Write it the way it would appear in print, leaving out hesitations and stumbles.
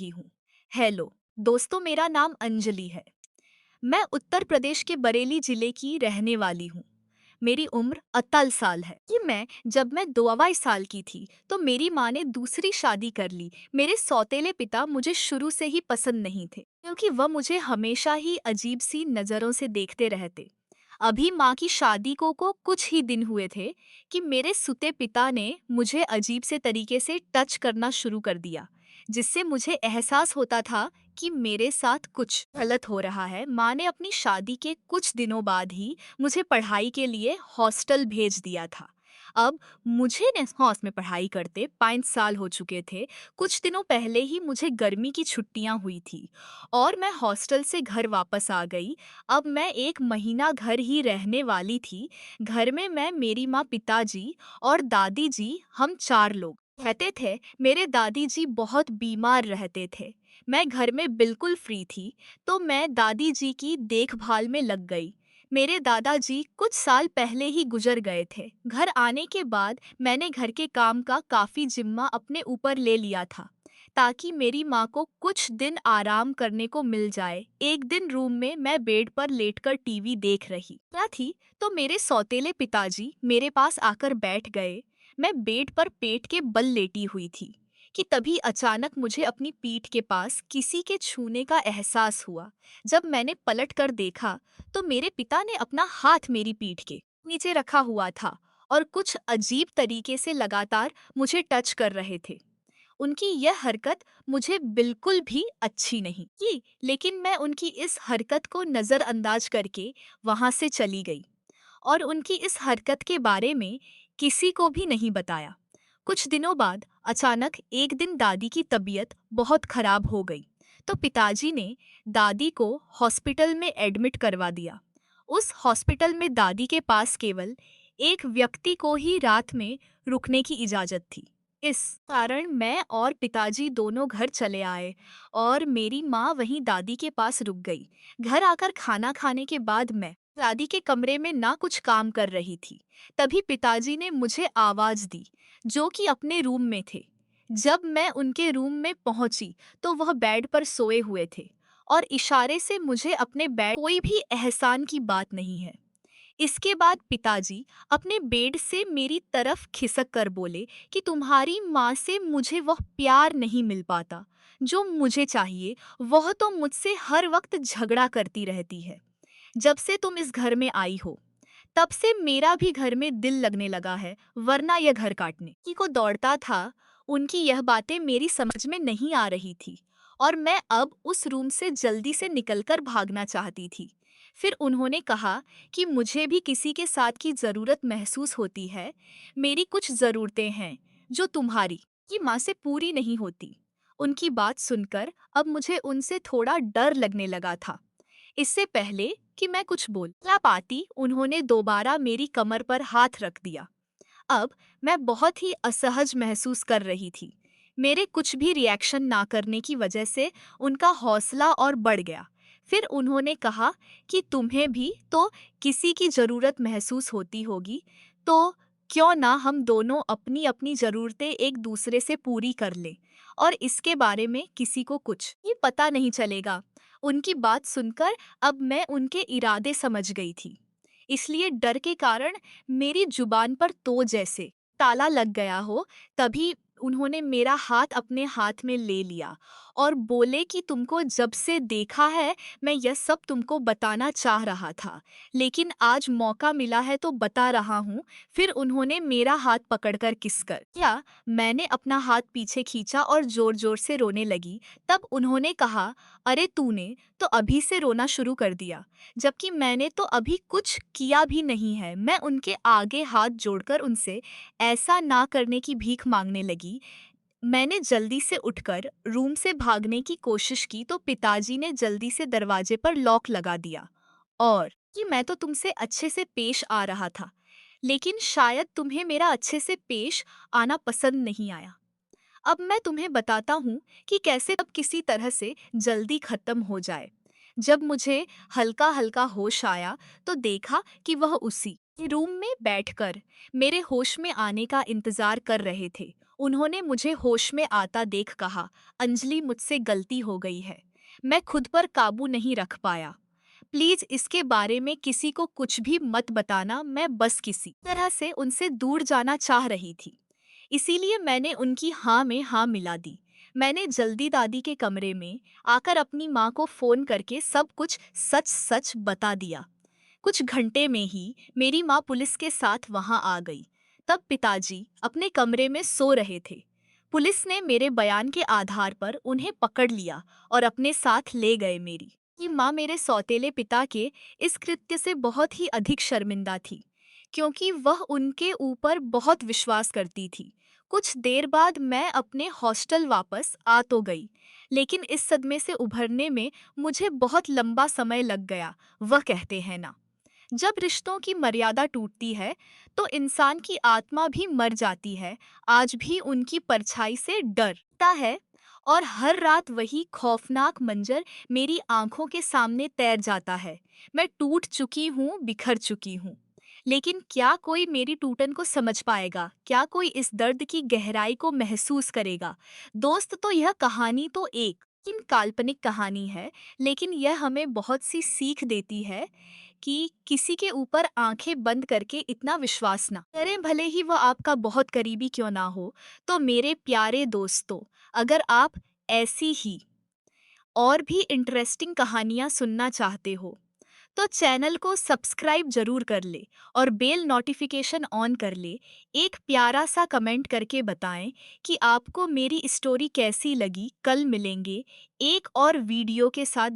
ही हूँ। हेलो दोस्तों, मेरा नाम अंजलि है। मैं उत्तर प्रदेश के बरेली जिले की रहने वाली हूँ। मेरी उम्र 38 साल है। कि जब मैं 2 साल की थी तो मेरी माँ ने दूसरी शादी कर ली। मेरे सौतेले पिता मुझे शुरू से ही पसंद नहीं थे, क्योंकि वह मुझे हमेशा ही अजीब सी नज़रों से देखते रहते। अभी माँ की शादी को कुछ ही दिन हुए थे कि मेरे सुते पिता ने मुझे अजीब से तरीके से टच करना शुरू कर दिया, जिससे मुझे एहसास होता था कि मेरे साथ कुछ गलत हो रहा है। माँ ने अपनी शादी के कुछ दिनों बाद ही मुझे पढ़ाई के लिए हॉस्टल भेज दिया था। अब मुझे हॉस में पढ़ाई करते 5 साल हो चुके थे। कुछ दिनों पहले ही मुझे गर्मी की छुट्टियां हुई थी और मैं हॉस्टल से घर वापस आ गई। अब मैं 1 महीना घर ही रहने वाली थी। घर में मैं, मेरी माँ, पिताजी और दादी जी, हम 4 लोग रहते थे। मेरे दादी जी बहुत बीमार रहते थे। मैं घर में बिल्कुल फ्री थी, तो मैं दादी जी की देखभाल में लग गई। मेरे दादाजी कुछ साल पहले ही गुजर गए थे। घर आने के बाद मैंने घर के काम का काफी जिम्मा अपने ऊपर ले लिया था, ताकि मेरी माँ को कुछ दिन आराम करने को मिल जाए। एक दिन रूम में मैं बेड पर लेटकर टीवी देख रही क्या थी, तो मेरे सौतेले पिताजी मेरे पास आकर बैठ गए। मैं बेड पर पेट के बल लेटी हुई थी कि तभी अचानक मुझे अपनी पीठ के पास किसी के छूने का एहसास हुआ। जब मैंने पलट कर देखा तो मेरे पिता ने अपना हाथ मेरी पीठ के नीचे रखा हुआ था और कुछ अजीब तरीके से लगातार मुझे टच कर रहे थे। उनकी यह हरकत मुझे बिल्कुल भी अच्छी नहीं की, लेकिन मैं उनकी इस हरकत को नज़रअंदाज करके वहां से चली गई और उनकी इस हरकत के बारे में किसी को भी नहीं बताया। कुछ दिनों बाद अचानक एक दिन दादी की तबीयत बहुत खराब हो गई, तो पिताजी ने दादी को हॉस्पिटल में एडमिट करवा दिया। उस हॉस्पिटल में दादी के पास केवल एक व्यक्ति को ही रात में रुकने की इजाज़त थी। इस कारण मैं और पिताजी दोनों घर चले आए और मेरी माँ वहीं दादी के पास रुक गई। घर आकर खाना खाने के बाद मैं दादी के कमरे में ना कुछ काम कर रही थी। तभी पिताजी ने मुझे आवाज दी, जो कि अपने रूम में थे। जब मैं उनके रूम में पहुंची तो वह बेड पर सोए हुए थे और इशारे से मुझे अपने बेड कोई भी एहसान की बात नहीं है। इसके बाद पिताजी अपने बेड से मेरी तरफ खिसक कर बोले कि तुम्हारी माँ से मुझे वह प्यार नहीं मिल पाता जो मुझे चाहिए। वह तो मुझसे हर वक्त झगड़ा करती रहती है। जब से तुम इस घर में आई हो, तब से मेरा भी घर में दिल लगने लगा है, वरना यह घर काटने की को दौड़ता था। उनकी यह बातें मेरी समझ में नहीं आ रही थी और मैं अब उस रूम से जल्दी से निकलकर भागना चाहती थी। फिर उन्होंने कहा कि मुझे भी किसी के साथ की ज़रूरत महसूस होती है। मेरी कुछ ज़रूरतें हैं जो तुम्हारी की माँ से पूरी नहीं होती। उनकी बात सुनकर अब मुझे उनसे थोड़ा डर लगने लगा था। इससे पहले कि मैं कुछ बोल क्या पाती, उन्होंने दोबारा मेरी कमर पर हाथ रख दिया। अब मैं बहुत ही असहज महसूस कर रही थी। मेरे कुछ भी रिएक्शन ना करने की वजह से उनका हौसला और बढ़ गया। फिर उन्होंने कहा कि तुम्हें भी तो किसी की ज़रूरत महसूस होती होगी, तो क्यों ना हम दोनों अपनी अपनी ज़रूरतें एक दूसरे से पूरी कर लें और इसके बारे में किसी को कुछ ही पता नहीं चलेगा। उनकी बात सुनकर अब मैं उनके इरादे समझ गई थी, इसलिए डर के कारण मेरी जुबान पर तो जैसे ताला लग गया हो। तभी उन्होंने मेरा हाथ अपने हाथ में ले लिया और बोले कि तुमको जब से देखा है मैं यह सब तुमको बताना चाह रहा था, लेकिन आज मौका मिला है तो बता रहा हूँ। फिर उन्होंने मेरा हाथ पकड़कर किस कर क्या मैंने अपना हाथ पीछे खींचा और जोर जोर से रोने लगी। तब उन्होंने कहा, अरे तूने तो अभी से रोना शुरू कर दिया, जबकि मैंने तो अभी कुछ किया भी नहीं है। मैं उनके आगे हाथ जोड़कर उनसे ऐसा ना करने की भीख मांगने लगी। मैंने जल्दी से उठकर रूम से भागने की कोशिश की तो पिताजी ने जल्दी से दरवाजे पर लॉक लगा दिया और कि मैं तो तुमसे अच्छे से पेश आ रहा था, लेकिन शायद तुम्हें मेरा अच्छे से पेश आना पसंद नहीं आया। अब मैं तुम्हें बताता हूँ कि कैसे अब किसी तरह से जल्दी खत्म हो जाए। जब मुझे हल्का हल्का होश आया तो देखा कि वह उसी रूम में बैठकर मेरे होश में आने का इंतजार कर रहे थे। उन्होंने मुझे होश में आता देख कहा, अंजलि मुझसे गलती हो गई है। मैं खुद पर काबू नहीं रख पाया। प्लीज इसके बारे में किसी को कुछ भी मत बताना। मैं बस किसी तरह से उनसे दूर जाना चाह रही थी। इसीलिए मैंने उनकी हाँ में हाँ मिला दी। मैंने जल्दी दादी के कमरे में आकर अपनी माँ को फोन करके सब कुछ सच सच बता दिया। कुछ घंटे में ही मेरी माँ पुलिस के साथ वहां आ गई। तब पिताजी अपने कमरे में सो रहे थे। पुलिस ने मेरे बयान के आधार पर उन्हें पकड़ लिया और अपने साथ ले गए। मेरी कि माँ मेरे सौतेले पिता के इस कृत्य से बहुत ही अधिक शर्मिंदा थी, क्योंकि वह उनके ऊपर बहुत विश्वास करती थी। कुछ देर बाद मैं अपने हॉस्टल वापस आ तो गई, लेकिन इस सदमे से उभरने में मुझे बहुत लंबा समय लग गया। वह कहते हैं ना, जब रिश्तों की मर्यादा टूटती है तो इंसान की आत्मा भी मर जाती है। आज भी उनकी परछाई से डरता है और हर रात वही खौफनाक मंजर मेरी आंखों के सामने तैर जाता है। मैं टूट चुकी हूँ, बिखर चुकी हूँ। लेकिन क्या कोई मेरी टूटन को समझ पाएगा? क्या कोई इस दर्द की गहराई को महसूस करेगा? दोस्त, तो यह कहानी तो एक काल्पनिक कहानी है, लेकिन यह हमें बहुत सी सीख देती है कि किसी के ऊपर आंखें बंद करके इतना विश्वास ना करें, भले ही वह आपका बहुत करीबी क्यों ना हो। तो मेरे प्यारे दोस्तों, अगर आप ऐसी ही और भी इंटरेस्टिंग कहानियां सुनना चाहते हो तो चैनल को सब्सक्राइब जरूर कर ले और बेल नोटिफिकेशन ऑन कर ले। एक प्यारा सा कमेंट करके बताएं कि आपको मेरी स्टोरी कैसी लगी। कल मिलेंगे एक और वीडियो के साथ।